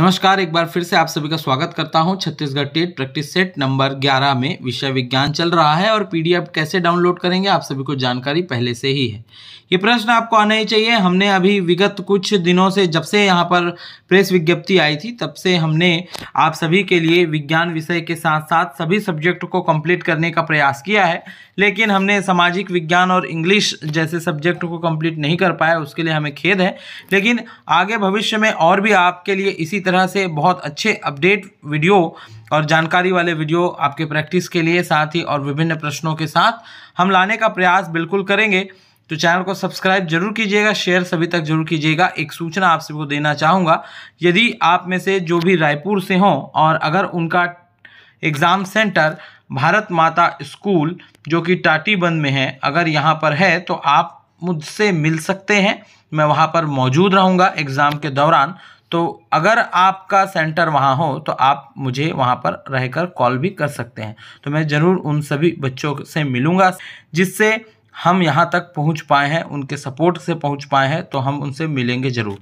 नमस्कार, एक बार फिर से आप सभी का स्वागत करता हूं। Chhattisgarh TET practice set number 11 में विषय विज्ञान चल रहा है और पीडीएफ कैसे डाउनलोड करेंगे आप सभी को जानकारी पहले से ही है। ये प्रश्न आपको आना ही चाहिए। हमने अभी विगत कुछ दिनों से, जब से यहाँ पर प्रेस विज्ञप्ति आई थी, तब से हमने आप सभी के लिए विज्ञान विषय के साथ साथ सभी सब्जेक्ट को कंप्लीट करने का प्रयास किया है, लेकिन हमने सामाजिक विज्ञान और इंग्लिश जैसे सब्जेक्ट को कंप्लीट नहीं कर पाया। उसके लिए हमें खेद है, लेकिन आगे भविष्य में और भी आपके लिए इसी तरह से बहुत अच्छे अपडेट वीडियो और जानकारी वाले वीडियो आपके प्रैक्टिस के लिए, साथ ही और विभिन्न प्रश्नों के साथ हम लाने का प्रयास बिल्कुल करेंगे। तो चैनल को सब्सक्राइब जरूर कीजिएगा, शेयर सभी तक जरूर कीजिएगा। एक सूचना आप सभी को देना चाहूँगा, यदि आप में से जो भी रायपुर से हों और अगर उनका एग्ज़ाम सेंटर भारत माता स्कूल जो कि टाटीबंध में है, अगर यहाँ पर है तो आप मुझसे मिल सकते हैं। मैं वहाँ पर मौजूद रहूँगा एग्ज़ाम के दौरान। तो अगर आपका सेंटर वहाँ हो तो आप मुझे वहाँ पर रहकर कॉल भी कर सकते हैं। तो मैं ज़रूर उन सभी बच्चों से मिलूँगा जिससे हम यहाँ तक पहुँच पाए हैं, उनके सपोर्ट से पहुँच पाए हैं, तो हम उनसे मिलेंगे ज़रूर।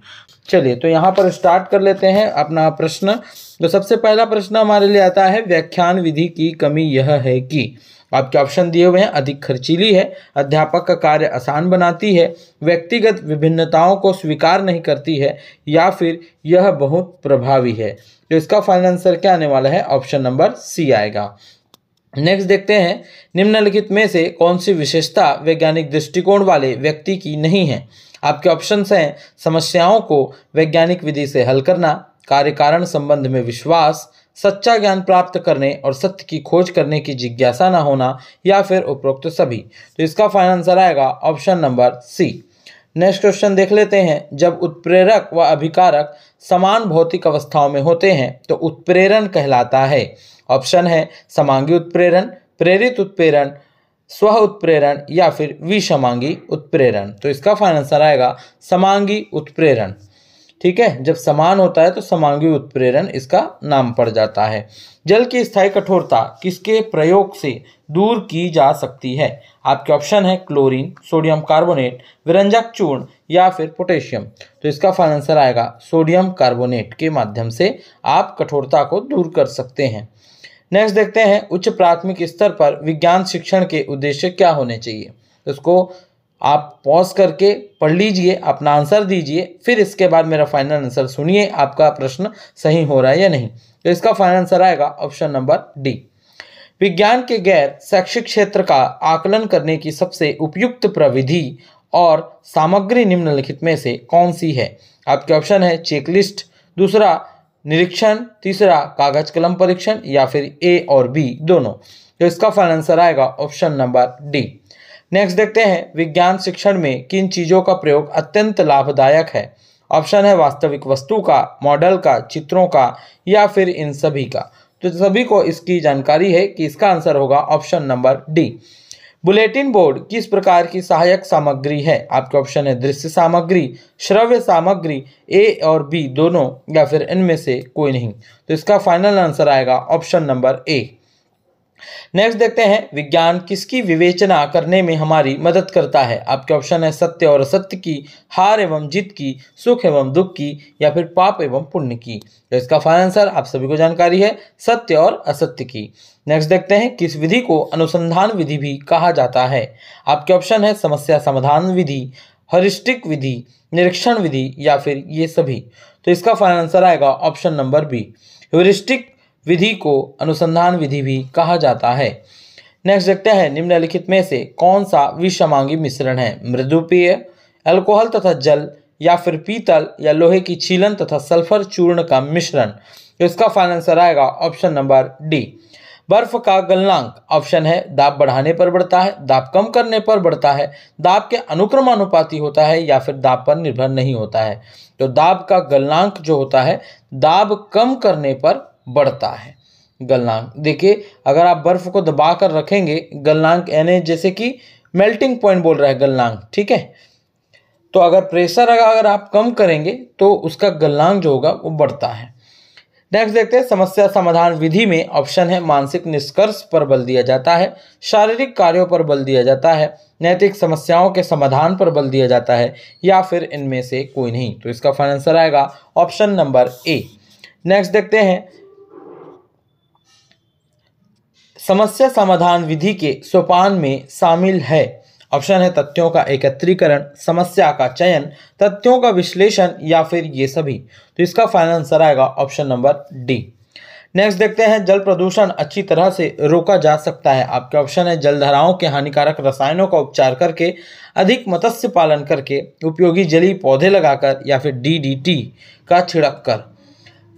चलिए, तो यहाँ पर स्टार्ट कर लेते हैं अपना प्रश्न। तो सबसे पहला प्रश्न हमारे लिए आता है, व्याख्यान विधि की कमी यह है कि, आपके ऑप्शन दिए हुए हैं, अधिक खर्चीली है, अध्यापक का कार्य आसान बनाती है, व्यक्तिगत विभिन्नताओं को स्वीकार नहीं करती है, या फिर यह बहुत प्रभावी है। तो इसका फाइनल आंसर क्या आने वाला है? ऑप्शन नंबर सी आएगा। नेक्स्ट देखते हैं, निम्नलिखित में से कौन सी विशेषता वैज्ञानिक दृष्टिकोण वाले व्यक्ति की नहीं है? आपके ऑप्शंस हैं, समस्याओं को वैज्ञानिक विधि से हल करना, कार्य कारण संबंध में विश्वास, सच्चा ज्ञान प्राप्त करने और सत्य की खोज करने की जिज्ञासा न होना, या फिर उपरोक्त सभी। तो इसका फाइनल आंसर आएगा option number C. Next question देख लेते हैं, जब उत्प्रेरक व अभिकारक समान भौतिक अवस्थाओं में होते हैं तो उत्प्रेरण कहलाता है। ऑप्शन है समांगी उत्प्रेरण, प्रेरित उत्प्रेरण, स्व उत्प्रेरण, या फिर विषमांगी उत्प्रेरण। तो इसका फाइनल आंसर आएगा समांगी उत्प्रेरण। ठीक है, जब समान होता है तो समांगी उत्प्रेरण इसका नाम पड़ जाता है। जल की स्थायी कठोरता किसके प्रयोग से दूर की जा सकती है? आपके ऑप्शन है क्लोरीन, सोडियम कार्बोनेट, विरंजक चूर्ण, या फिर पोटेशियम। तो इसका फाइनल आंसर आएगा सोडियम कार्बोनेट के माध्यम से आप कठोरता को दूर कर सकते हैं। नेक्स्ट देखते हैं, उच्च प्राथमिक स्तर पर विज्ञान शिक्षण के उद्देश्य क्या होने चाहिए? इसको आप पॉज करके पढ़ लीजिए, अपना आंसर दीजिए, फिर इसके बाद मेरा फाइनल आंसर सुनिए, आपका प्रश्न सही हो रहा है या नहीं। तो इसका फाइनल आंसर आएगा ऑप्शन नंबर डी। विज्ञान के गैर शैक्षिक क्षेत्र का आकलन करने की सबसे उपयुक्त प्रविधि और सामग्री निम्नलिखित में से कौन सी है? आपके ऑप्शन है चेकलिस्ट, दूसरा निरीक्षण, तीसरा कागज कलम परीक्षण, या फिर ए और बी दोनों। तो इसका फाइनल आंसर आएगा ऑप्शन नंबर डी। नेक्स्ट देखते हैं, विज्ञान शिक्षण में किन चीज़ों का प्रयोग अत्यंत लाभदायक है? ऑप्शन है वास्तविक वस्तु का, मॉडल का, चित्रों का, या फिर इन सभी का। तो सभी को इसकी जानकारी है कि इसका आंसर होगा option number D. Bulletin board किस प्रकार की सहायक सामग्री है? आपके ऑप्शन है दृश्य सामग्री, श्रव्य सामग्री, ए और बी दोनों, या फिर इनमें से कोई नहीं। तो इसका फाइनल आंसर आएगा ऑप्शन नंबर ए। नेक्स्ट देखते हैं, विज्ञान किसकी विवेचना करने में हमारी मदद करता है? आपके ऑप्शन है सत्य और असत्य की, हार एवं जीत की, सुख एवं दुख की, या फिर पाप एवं पुण्य की। तो इसका फाइनल आंसर आप सभी को जानकारी है, सत्य और असत्य की। नेक्स्ट देखते हैं, किस विधि को अनुसंधान विधि भी कहा जाता है? आपके ऑप्शन है समस्या समाधान विधि, हॉरिस्टिक विधि, निरीक्षण विधि, या फिर ये सभी। तो इसका फाइनल आंसर आएगा ऑप्शन नंबर बी। ह्यूरिस्टिक विधि को अनुसंधान विधि भी कहा जाता है। नेक्स्ट देखते हैं, निम्नलिखित में से कौन सा विषमांगी मिश्रण है? मृदु पेय, अल्कोहल तथा जल, या फिर पीतल या लोहे की छीलन तथा सल्फर चूर्ण का मिश्रण। तो इसका फाइनल आंसर आएगा ऑप्शन नंबर डी। बर्फ का गलनांक, ऑप्शन है दाब बढ़ाने पर बढ़ता है, दाब कम करने पर बढ़ता है, दाब के अनुक्रमानुपाती होता है, या फिर दाब पर निर्भर नहीं होता है। तो दाब का गलनांक जो होता है, दाब कम करने पर बढ़ता है। गलनांक देखिए, अगर आप बर्फ को दबा कर रखेंगे, गलनांक यानी जैसे कि मेल्टिंग पॉइंट बोल रहा है गलनांक, ठीक है। तो अगर प्रेशर अगर आप कम करेंगे तो उसका गलनांक जो होगा वो बढ़ता है। नेक्स्ट देखते हैं, समस्या समाधान विधि में ऑप्शन है मानसिक निष्कर्ष पर बल दिया जाता है, शारीरिक कार्यों पर बल दिया जाता है, नैतिक समस्याओं के समाधान पर बल दिया जाता है, या फिर इनमें से कोई नहीं। तो इसका फाइनल आंसर आएगा ऑप्शन नंबर ए। नेक्स्ट देखते हैं, समस्या समाधान विधि के सोपान में शामिल है। ऑप्शन है तथ्यों का एकत्रीकरण, समस्या का चयन, तथ्यों का विश्लेषण या फिर ये सभी। तो इसका फाइनल आंसर आएगा ऑप्शन नंबर डी। नेक्स्ट देखते हैं, जल प्रदूषण अच्छी तरह से रोका जा सकता है। आपके ऑप्शन है जलधाराओं के हानिकारक रसायनों का उपचार करके, अधिक मत्स्य पालन करके, उपयोगी जलीय पौधे लगाकर या फिर DDT का छिड़क कर।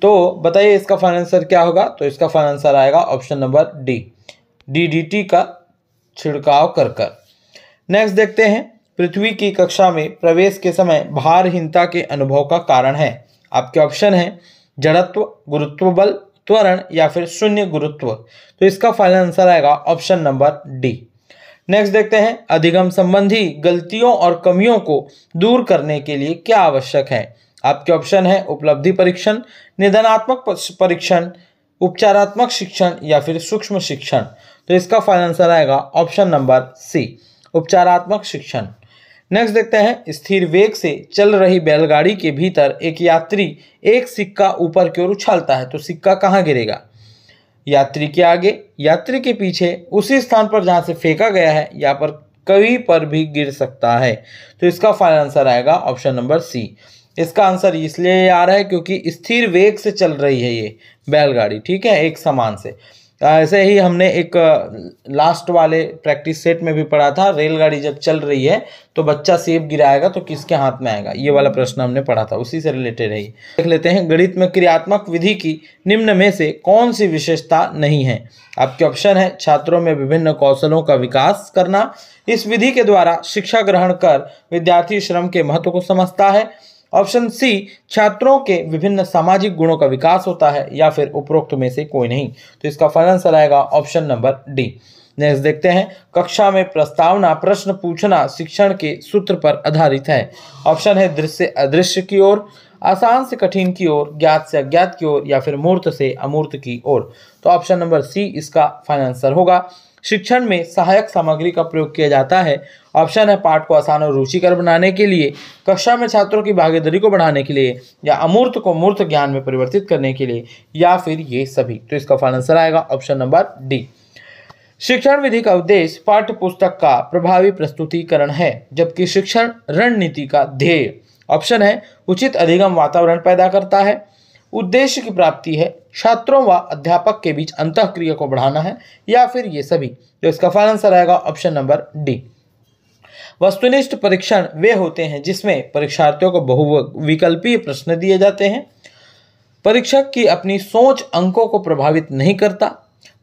तो बताइए इसका फाइनल आंसर क्या होगा। तो इसका फाइनल आंसर आएगा ऑप्शन नंबर डी, DDT का छिड़काव कर। नेक्स्ट देखते हैं, पृथ्वी की कक्षा में प्रवेश के समय भारहीनता के अनुभव का कारण है। आपके ऑप्शन है जड़त्व, गुरुत्व बल, त्वरण या फिर शून्य गुरुत्व। तो इसका फाइनल आंसर आएगा ऑप्शन नंबर डी। नेक्स्ट देखते हैं, अधिगम संबंधी गलतियों और कमियों को दूर करने के लिए क्या आवश्यक है। आपके ऑप्शन है उपलब्धि परीक्षण, निदानात्मक परीक्षण, उपचारात्मक शिक्षण या फिर सूक्ष्म शिक्षण। तो इसका फाइनल आंसर आएगा ऑप्शन नंबर सी, उपचारात्मक शिक्षण। नेक्स्ट देखते हैं, स्थिर वेग से चल रही बैलगाड़ी के भीतर एक यात्री एक सिक्का ऊपर की ओर उछालता है। तो सिक्का कहाँ गिरेगा, यात्री के आगे, यात्री के पीछे, उसी स्थान पर जहां से फेंका गया है, या पर कहीं पर भी गिर सकता है। तो इसका फाइनल आंसर आएगा ऑप्शन नंबर सी। इसका आंसर इसलिए आ रहा है क्योंकि स्थिर वेग से चल रही है ये बैलगाड़ी, ठीक है, एक समान से। ऐसे ही हमने एक लास्ट वाले प्रैक्टिस सेट में भी पढ़ा था, रेलगाड़ी जब चल रही है तो बच्चा सेब गिराएगा तो किसके हाथ में आएगा, ये वाला प्रश्न हमने पढ़ा था, उसी से रिलेटेड है। देख लेते हैं, गणित में क्रियात्मक विधि की निम्न में से कौन सी विशेषता नहीं है। आपके ऑप्शन है छात्रों में विभिन्न कौशलों का विकास करना, इस विधि के द्वारा शिक्षा ग्रहण कर विद्यार्थी श्रम के महत्व को समझता है, ऑप्शन सी छात्रों के विभिन्न सामाजिक गुणों का विकास होता है, या फिर उपरोक्त में से कोई नहीं। तो इसका फाइनल आंसर आएगा ऑप्शन नंबर डी। नेक्स्ट देखते हैं, कक्षा में प्रस्तावना प्रश्न पूछना शिक्षण के सूत्र पर आधारित है। ऑप्शन है दृश्य से अदृश्य की ओर, आसान से कठिन की ओर, ज्ञात से अज्ञात की ओर या फिर मूर्त से अमूर्त की ओर। तो ऑप्शन नंबर सी इसका फाइनल आंसर होगा। शिक्षण में सहायक सामग्री का प्रयोग किया जाता है। ऑप्शन है पाठ को आसान और रुचिकर बनाने के लिए, कक्षा में छात्रों की भागीदारी को बढ़ाने के लिए, या अमूर्त को मूर्त ज्ञान में परिवर्तित करने के लिए, या फिर ये सभी। तो इसका फाइनल आंसर आएगा ऑप्शन नंबर डी। शिक्षण विधि का उद्देश्य पाठ्य पुस्तक का प्रभावी प्रस्तुतिकरण है, जबकि शिक्षण रणनीति का ध्येय ऑप्शन है उचित अधिगम वातावरण पैदा करता है, उद्देश्य की प्राप्ति है, छात्रों व अध्यापक के बीच अंतःक्रिया को बढ़ाना है, या फिर ये सभी। तो इसका फाइनल आंसर आएगा ऑप्शन नंबर डी। वस्तुनिष्ठ परीक्षण वे होते हैं जिसमें परीक्षार्थियों को बहुविकल्पीय प्रश्न दिए जाते हैं, परीक्षक की अपनी सोच अंकों को प्रभावित नहीं करता,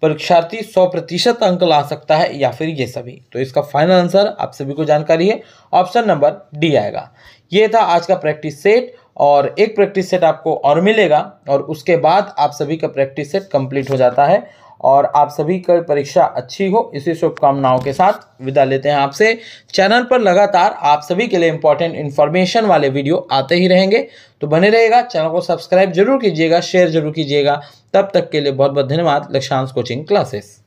परीक्षार्थी 100% अंक ला सकता है, या फिर ये सभी। तो इसका फाइनल आंसर आप सभी को जानकारी है, ऑप्शन नंबर डी आएगा। ये था आज का प्रैक्टिस सेट, और एक प्रैक्टिस सेट आपको और मिलेगा, और उसके बाद आप सभी का प्रैक्टिस सेट कंप्लीट हो जाता है, और आप सभी की परीक्षा अच्छी हो, इसी शुभकामनाओं के साथ विदा लेते हैं आपसे। चैनल पर लगातार आप सभी के लिए इंपॉर्टेंट इन्फॉर्मेशन वाले वीडियो आते ही रहेंगे, तो बने रहेगा। चैनल को सब्सक्राइब जरूर कीजिएगा, शेयर जरूर कीजिएगा। तब तक के लिए बहुत बहुत धन्यवाद। Lakshyansh coaching classes.